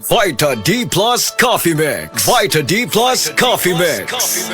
Vita D Plus Coffee Mix. Vita D Plus Coffee Mix.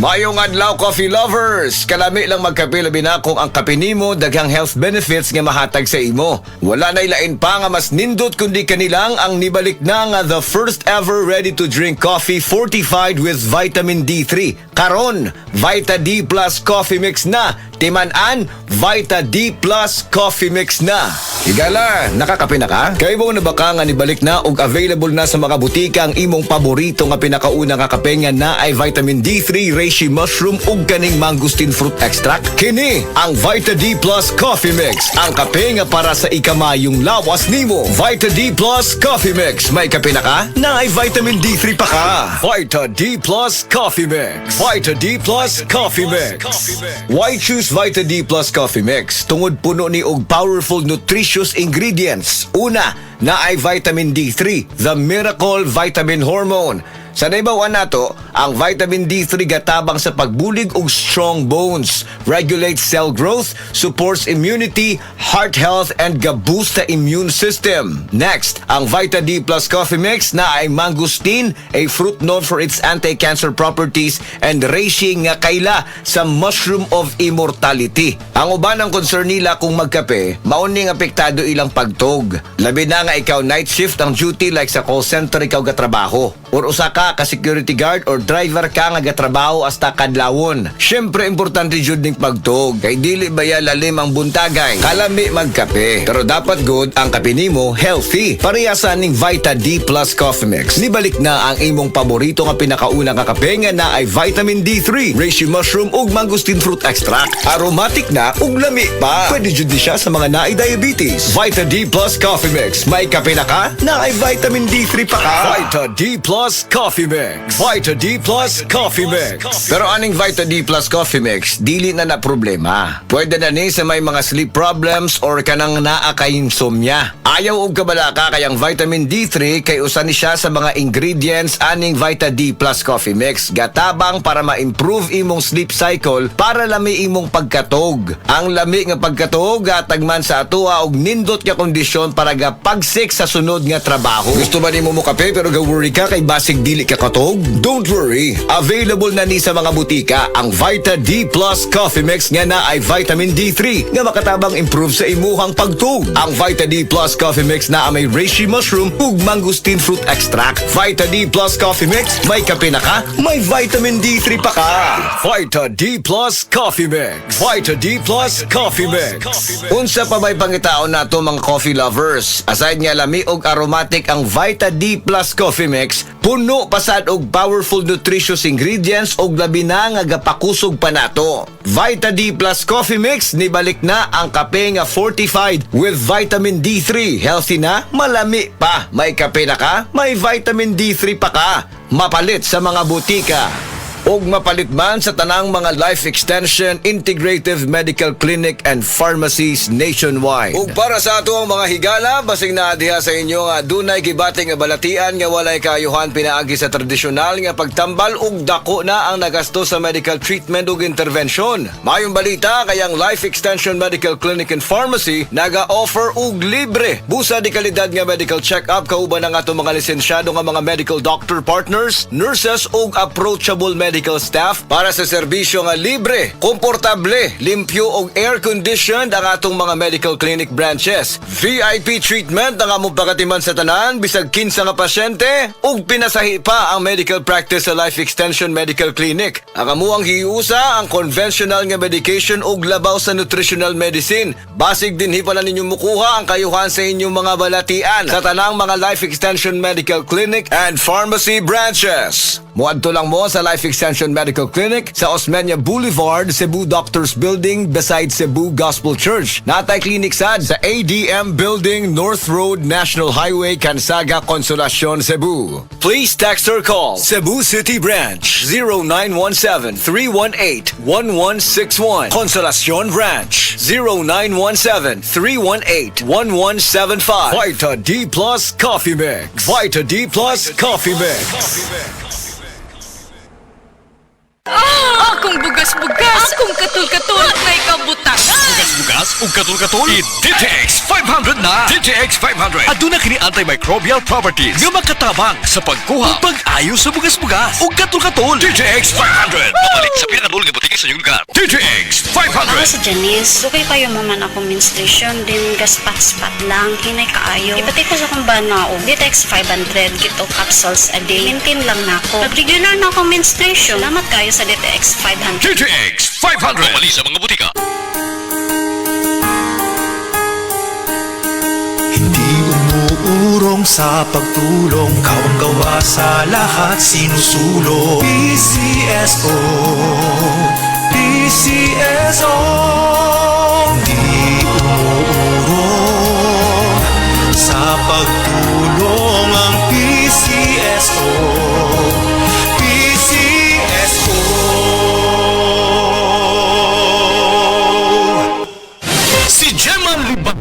Mayong adlaw, coffee lovers! Kalami lang magkape labi na kung ang kape nimo daghang health benefits nga mahatag sa imo. Wala na ilain pa nga mas nindot kundi kanilang ang nibalik na nga the first ever ready-to-drink coffee fortified with vitamin D3. Karon, Vita D Plus Coffee Mix na. Timan-an, Vita D Plus Coffee Mix na. Higala, nakakape na ka? Kaya mo na baka nga nibalik na ug available na sa mga butika ang imong paborito nga pinakauna nga kape nga na ay vitamin D3, reishi mushroom ug kaning mangosteen fruit extract? Kini ang Vita D Plus Coffee Mix. Ang kape nga para sa ikamayong lawas nimo. Vita D Plus Coffee Mix. May kape na ka? Na ay vitamin D3 pa ka. Vita D Plus Coffee Mix. Vita D Plus Coffee Mix. Why choose Vita D Plus Coffee Mix? Tungod puno ni og powerful nutritious ingredients. Una, na ay vitamin D3, the miracle vitamin hormone. Sa naibawan nato, ang vitamin D3 gatabang sa pagbulig og strong bones, regulates cell growth, supports immunity, heart health, and ga-boost the immune system. Next, ang Vita D Plus Coffee Mix na ay mangosteen, a fruit known for its anti-cancer properties, and reishi nga kaila sa mushroom of immortality. Ang uban ang concern nila kung magkape, mauning apektado ilang pagtog. Labi na nga ikaw night shift ang duty like sa call center ikaw gatrabaho. Or usa ka security guard or driver ka nga gatrabaho hasta kadlawon. Syempre importante jud ning pagtog kay dili baya lalim ang buntagay. Kalami magkape. Pero dapat good ang kape nimo healthy. Parehasan ning Vita D Plus Coffee Mix. Nibalik na ang imong paborito nga pinakauna nga kape nga na ay vitamin D3, reishi mushroom ug mangosteen fruit extract. Aromatic na ug lami pa. Pwede jud ni siya sa mga naay diabetes. Vita D Plus Coffee Mix. May kape na ka? Na ay vitamin D3 pa ka. Vita D Plus Coffee Mix. Vita D Plus Coffee Mix. Pero aning Vita D Plus Coffee Mix, dili na problema. Pwede na ni sa may mga sleep problems or kanang naa kay insomnia. Ayaw og kabalaka kay ang vitamin D3 kay usa ni siya sa mga ingredients aning Vita D Plus Coffee Mix. Gatabang para ma-improve imong sleep cycle para lami imong pagkatog. Ang lami nga pagkatog gatagman sa atoa og nindot nga kondisyon para gapagsik sa sunod nga trabaho. Gusto ba nimo mo kape pero ga-worry ka kay basig dili ka katog? Don't worry, available na ni sa mga butika ang Vita D Plus Coffee Mix nga na ay vitamin D3 nga makatabang improve sa imuhang pagtug. Ang Vita D Plus Coffee Mix na may reishi mushroom ug mangosteen fruit extract. Vita D Plus Coffee Mix, may kape na ka, may vitamin D3 pa ka. Vita D Plus Coffee Mix. Vita D Plus Coffee Mix. Unsa pa may pangitaon nato mga coffee lovers? Aside nga lami og aromatic ang Vita D Plus Coffee Mix, puno pasad og powerful nutritious ingredients og labi na nga gapakusog pa nato. Vita D Plus Coffee Mix nibalik na ang kape nga fortified with vitamin D3. Healthy na, malami pa. May kape na ka, may vitamin D3 pa ka. Mapalit sa mga butika. Og mapalit man sa tanang mga life extension, integrative medical clinic and pharmacies nationwide. Ug para sa ato ang mga higala, basig na diha sa inyo nga dunay gibating nga balatian nga walay kaayuhan pinaagi sa tradisyonal nga pagtambal ug dako na ang nagasto sa medical treatment ug intervention. Mayong balita kay ang Life Extension Medical Clinic and Pharmacy naga-offer og libre busa di kalidad nga medical check-up kauban ang ato mga lisensyado nga mga medical doctor partners, nurses ug approachable medical staff para sa serbisyo nga libre, komportable, limpyo ug air-conditioned ang atong mga medical clinic branches. VIP treatment ang among pagatiman sa tanan bisag kinsa nga pasyente ug pinasahi pa ang medical practice sa Life Extension Medical Clinic. Ang amuang hiusa ang conventional nga medication ug labaw sa nutritional medicine. Basig dinhi pala ninyo mukuha ang kayuhan sa inyong mga balatian sa tanang mga Life Extension Medical Clinic and Pharmacy branches. Muadto lang mo sa Life Extension Medical Clinic sa Osmeña Boulevard, Cebu Doctors Building beside Cebu Gospel Church. Natay clinic sad sa ADM Building, North Road, National Highway, Cansaga, Consolacion, Cebu. Please text or call Cebu City Branch 0917-318-1161. Consolacion Branch 0917-318-1175. Vita D Plus Coffee Mix. Vita D Plus Coffee Mix. Akong bugas-bugas, akong katul-katul, may kabutangan. Bugas ug katul-katul DTX 500 na. DTX 500 aduna kini antimicrobial properties nga makatabang sa pagkuha ug pag-ayo sa bugas-bugas ug katul-katul. DTX 500 pabalik sa pinakadul nga butika sa inyong lugar. DTX Ako 500 si Janice. Dugay kayo maman ako menstruation, din gaspat-spat lang, hinay kaayo. Ipatay ko sa kong banao. Ditex 500, gito capsules a day. Maintain lang na ako. Pag regular na akong menstruation, salamat kayo sa Ditex 500. DTX 500 pabalik sa mga butika. Hindi umuurong sa pagtulong, kawang gawa sa lahat sinusulong. PCSO, PCSO. Hindi umuurong sa pagtulong ang PCSO. PCSO. Si Gemma Liba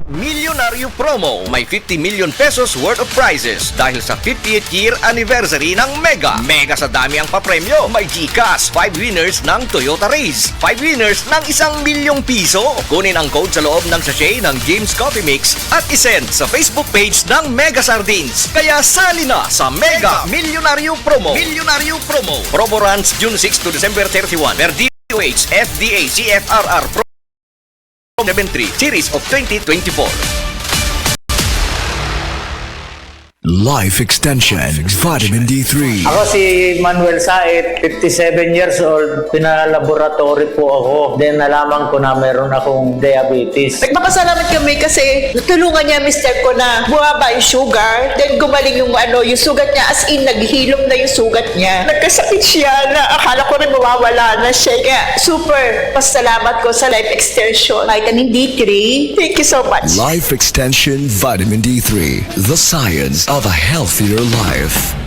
Milyonaryo Promo. May 50 million pesos worth of prizes dahil sa 58th year anniversary ng Mega. Mega sa dami ang papremyo. May GCash, 5 winners ng Toyota Race, 5 winners ng 1 milyong piso. Kunin ang code sa loob ng sachet ng James Coffee Mix at isend sa Facebook page ng Mega Sardines. Kaya sali na sa Mega Milyonaryo Promo. Milyonaryo Promo. Promo runs June 6 to December 31. Per DOH, FDA, CFRR Pro 73 Series of 2024. Life Extension Vitamin D3. Ako si Manuel Said, 57 years old. Pinalaboratory po ako. Then nalaman ko na meron akong diabetes. Nagpapasalamat kami kasi natulungan niya mister ko na bumaba yung sugar, then gumaling yung yung sugat niya, as in naghilom na yung sugat niya. Nagkasakit siya na akala ko rin mawawala na siya. Kaya super pasalamat ko sa Life Extension Vitamin D3. Thank you so much. Life Extension Vitamin D3. The science of a healthier life.